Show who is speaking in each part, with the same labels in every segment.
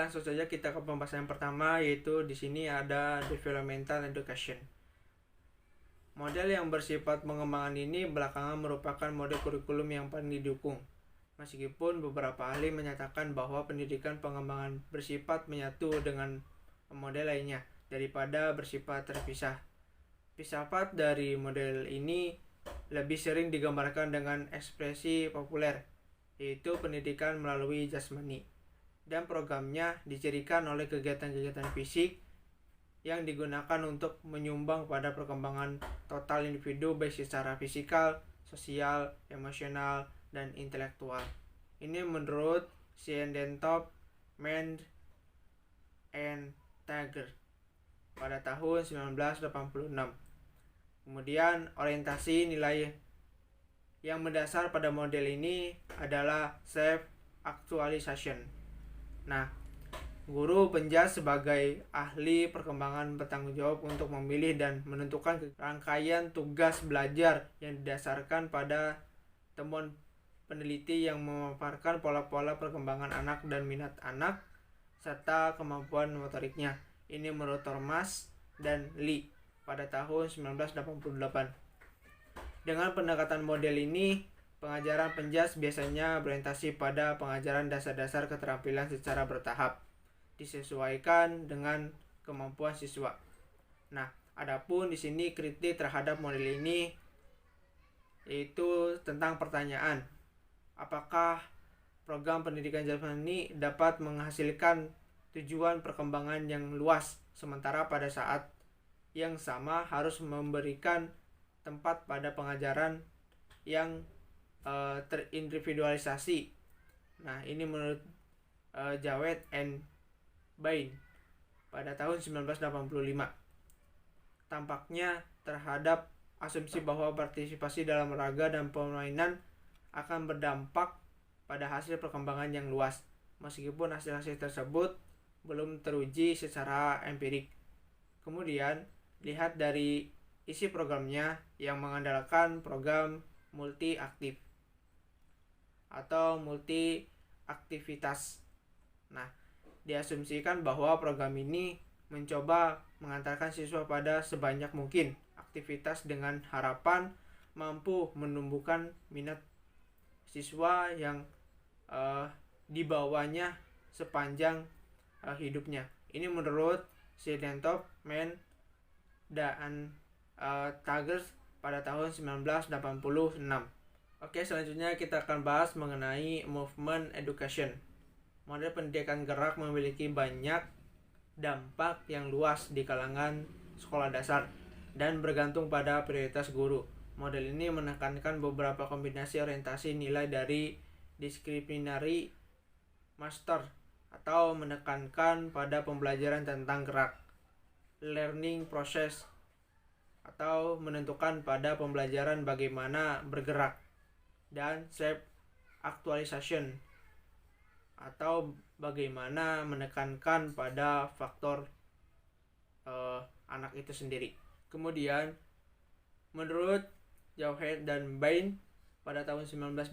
Speaker 1: langsung saja kita ke pembahasan yang pertama, yaitu di sini ada developmental education. Model yang bersifat pengembangan ini belakangan merupakan model kurikulum yang paling didukung. Meskipun beberapa ahli menyatakan bahwa pendidikan pengembangan bersifat menyatu dengan model lainnya daripada bersifat terpisah. Filsafat dari model ini lebih sering digambarkan dengan ekspresi populer, yaitu pendidikan melalui jasmani, dan programnya dicirikan oleh kegiatan-kegiatan fisik yang digunakan untuk menyumbang pada perkembangan total individu baik secara fisikal, sosial, emosional, dan intelektual. Ini menurut Siedentop, Mann, and Tager pada tahun 1986. Kemudian orientasi nilai yang mendasar pada model ini adalah self-actualization. Nah, guru penjas sebagai ahli perkembangan bertanggung jawab untuk memilih dan menentukan rangkaian tugas belajar yang didasarkan pada temuan peneliti yang memaparkan pola-pola perkembangan anak dan minat anak serta kemampuan motoriknya. Ini menurut Thomas dan Lee pada tahun 1988. Dengan pendekatan model ini, pengajaran penjas biasanya berorientasi pada pengajaran dasar-dasar keterampilan secara bertahap, disesuaikan dengan kemampuan siswa. Nah, adapun di sini kritik terhadap model ini yaitu tentang pertanyaan, apakah program pendidikan jasmani dapat menghasilkan tujuan perkembangan yang luas, sementara pada saat yang sama harus memberikan tempat pada pengajaran yang terindividualisasi. Nah, ini menurut Jawed and Bain pada tahun 1985. Tampaknya terhadap asumsi bahwa partisipasi dalam olahraga dan permainan akan berdampak pada hasil perkembangan yang luas, meskipun hasil-hasil tersebut belum teruji secara empirik. Kemudian, lihat dari isi programnya yang mengandalkan program multi-aktif atau multi-aktivitas. Nah, diasumsikan bahwa program ini mencoba mengantarkan siswa pada sebanyak mungkin aktivitas dengan harapan mampu menumbuhkan minat siswa yang dibawanya sepanjang hidupnya. Ini menurut Siedentop, Mann, dan Tager pada tahun 1986. Oke, selanjutnya kita akan bahas mengenai movement education. Model pendidikan gerak memiliki banyak dampak yang luas di kalangan sekolah dasar dan bergantung pada prioritas guru. Model ini menekankan beberapa kombinasi orientasi nilai dari disciplinary master atau menekankan pada pembelajaran tentang gerak, learning process, atau menentukan pada pembelajaran bagaimana bergerak, dan self actualization atau bagaimana menekankan pada faktor anak itu sendiri. Kemudian menurut Jawed dan Bain pada tahun 1985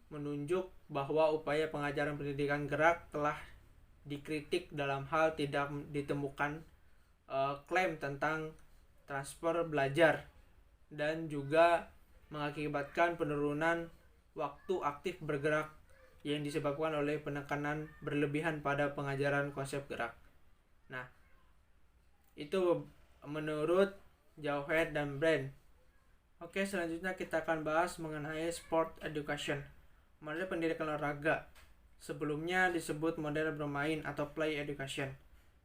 Speaker 1: menunjuk bahwa upaya pengajaran pendidikan gerak telah dikritik dalam hal tidak ditemukan klaim tentang transfer belajar dan juga mengakibatkan penurunan waktu aktif bergerak yang disebabkan oleh penekanan berlebihan pada pengajaran konsep gerak. Nah, itu menurut Jawed dan Bain. Oke, selanjutnya kita akan bahas mengenai sport education, model pendidikan olahraga. Sebelumnya disebut model bermain atau play education,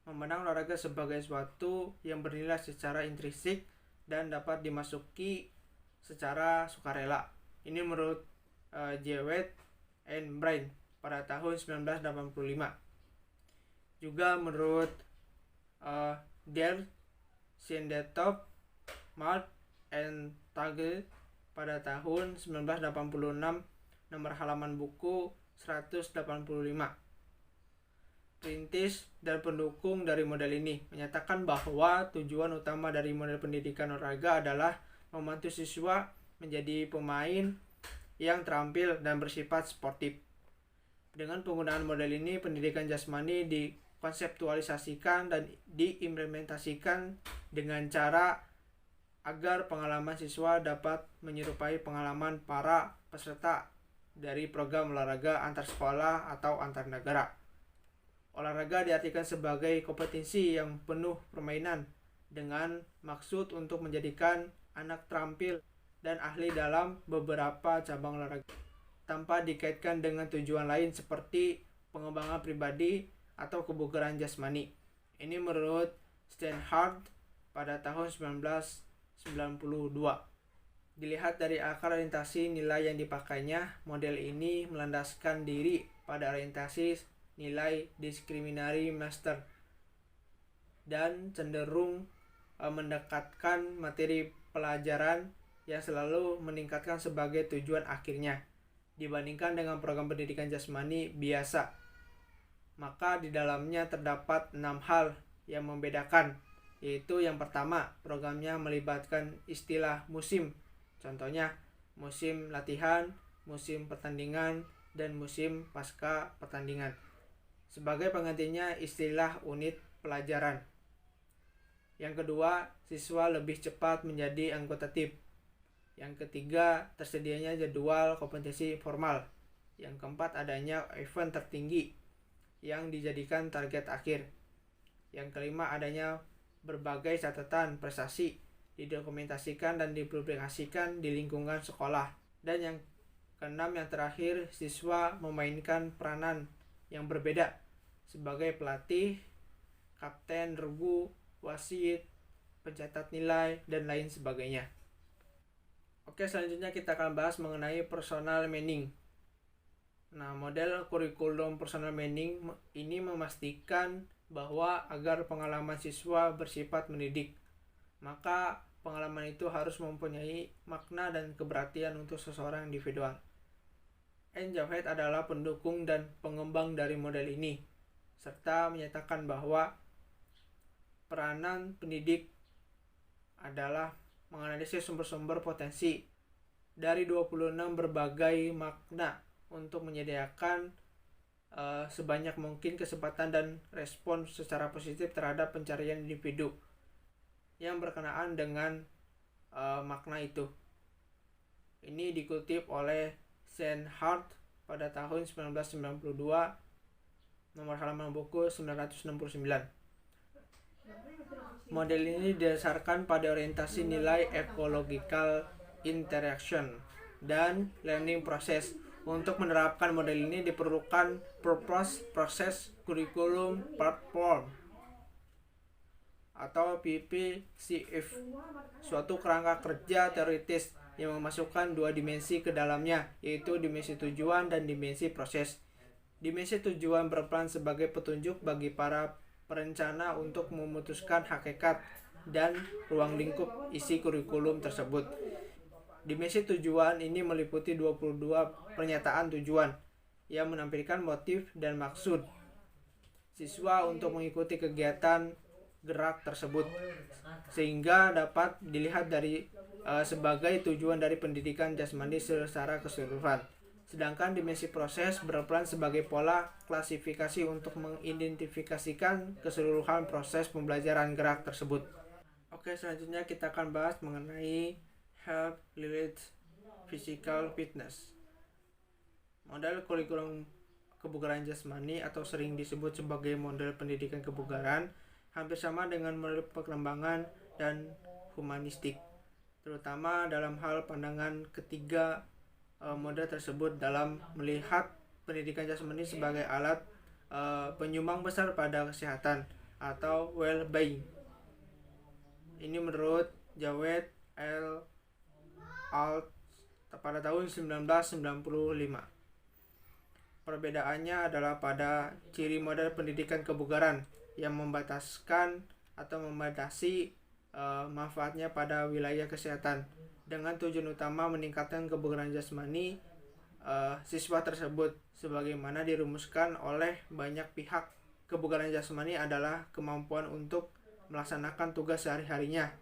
Speaker 1: memandang olahraga sebagai sesuatu yang bernilai secara intrinsik dan dapat dimasuki secara sukarela. Ini menurut Jawed and Bain pada tahun 1985. Juga menurut Siedentop, Mann, and Tager pada tahun 1986, nomor halaman buku 185. Perintis dan pendukung dari model ini menyatakan bahwa tujuan utama dari model pendidikan olahraga adalah membantu siswa menjadi pemain yang terampil dan bersifat sportif. Dengan penggunaan model ini, pendidikan jasmani dikonseptualisasikan dan diimplementasikan dengan cara agar pengalaman siswa dapat menyerupai pengalaman para peserta dari program olahraga antar sekolah atau antar negara. Olahraga diartikan sebagai kompetisi yang penuh permainan dengan maksud untuk menjadikan anak terampil dan ahli dalam beberapa cabang olahraga, tanpa dikaitkan dengan tujuan lain seperti pengembangan pribadi atau kebugaran jasmani. Ini menurut Steinhardt pada tahun 1992. Dilihat dari akar orientasi nilai yang dipakainya, model ini melandaskan diri pada orientasi nilai discriminatory master dan cenderung mendekatkan materi pelajaran yang selalu meningkatkan sebagai tujuan akhirnya dibandingkan dengan program pendidikan jasmani biasa. Maka di dalamnya terdapat 6 hal yang membedakan, yaitu yang pertama, programnya melibatkan istilah musim. Contohnya musim latihan, musim pertandingan, dan musim pasca pertandingan. Sebagai penggantinya istilah unit pelajaran. Yang kedua, siswa lebih cepat menjadi anggota tim. Yang ketiga, tersedianya jadwal kompetisi formal. Yang keempat, adanya event tertinggi yang dijadikan target akhir. Yang kelima, adanya berbagai catatan prestasi didokumentasikan dan dipublikasikan di lingkungan sekolah. Dan yang keenam, yang terakhir, siswa memainkan peranan yang berbeda sebagai pelatih, kapten, regu, wasit, pencatat nilai, dan lain sebagainya. Oke, selanjutnya kita akan bahas mengenai personal meaning. Nah, model kurikulum personal meaning ini memastikan bahwa agar pengalaman siswa bersifat mendidik, maka pengalaman itu harus mempunyai makna dan keberartian untuk seseorang individual. N. Javed adalah pendukung dan pengembang dari model ini, serta menyatakan bahwa peranan pendidik adalah menganalisis sumber-sumber potensi dari 26 berbagai makna untuk menyediakan sebanyak mungkin kesempatan dan respon secara positif terhadap pencarian individu yang berkenaan dengan makna itu. Ini dikutip oleh Steinhardt pada tahun 1992, nomor halaman buku 969. Model ini didasarkan pada orientasi nilai ecological interaction dan learning process. Untuk menerapkan model ini diperlukan purpose, process, curriculum, platform atau PPCF, suatu kerangka kerja teoritis yang memasukkan dua dimensi ke dalamnya, yaitu dimensi tujuan dan dimensi proses. Dimensi tujuan berperan sebagai petunjuk bagi para perencana untuk memutuskan hakikat dan ruang lingkup isi kurikulum tersebut. Dimensi tujuan ini meliputi 22 pernyataan tujuan yang menampilkan motif dan maksud siswa untuk mengikuti kegiatan gerak tersebut, sehingga dapat dilihat dari sebagai tujuan dari pendidikan jasmani secara keseluruhan. Sedangkan dimensi proses berperan sebagai pola klasifikasi untuk mengidentifikasikan keseluruhan proses pembelajaran gerak tersebut. Oke, selanjutnya kita akan bahas mengenai health related physical fitness. Model kurikulum kebugaran jasmani atau sering disebut sebagai model pendidikan kebugaran hampir sama dengan model pengembangan dan humanistik, terutama dalam hal pandangan ketiga model tersebut dalam melihat pendidikan jasmani sebagai alat penyumbang besar pada kesehatan atau well-being. Ini menurut Javed et al. Pada tahun 1995. Perbedaannya adalah pada ciri model pendidikan kebugaran yang membataskan atau membatasi manfaatnya pada wilayah kesehatan dengan tujuan utama meningkatkan kebugaran jasmani siswa tersebut. Sebagaimana dirumuskan oleh banyak pihak, kebugaran jasmani adalah kemampuan untuk melaksanakan tugas sehari-harinya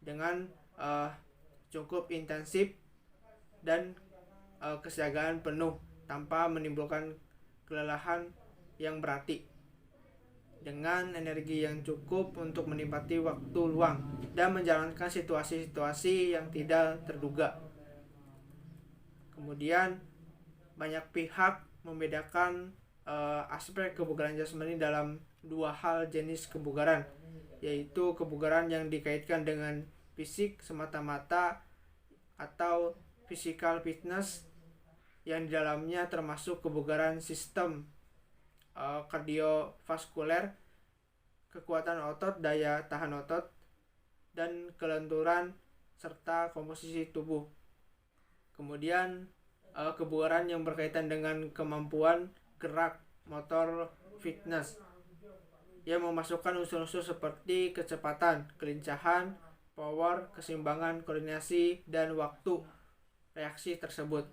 Speaker 1: dengan cukup intensif dan kesiagaan penuh tanpa menimbulkan kelelahan yang berarti, dengan energi yang cukup untuk menikmati waktu luang dan menjalankan situasi-situasi yang tidak terduga. Kemudian banyak pihak membedakan aspek kebugaran jasmani dalam dua hal jenis kebugaran, yaitu kebugaran yang dikaitkan dengan fisik semata-mata atau physical fitness, yang di dalamnya termasuk kebugaran sistem kardiovaskuler, kekuatan otot, daya tahan otot, dan kelenturan serta komposisi tubuh. Kemudian kebugaran yang berkaitan dengan kemampuan gerak motor fitness, yang memasukkan unsur-unsur seperti kecepatan, kelincahan, power, keseimbangan, koordinasi, dan waktu reaksi tersebut.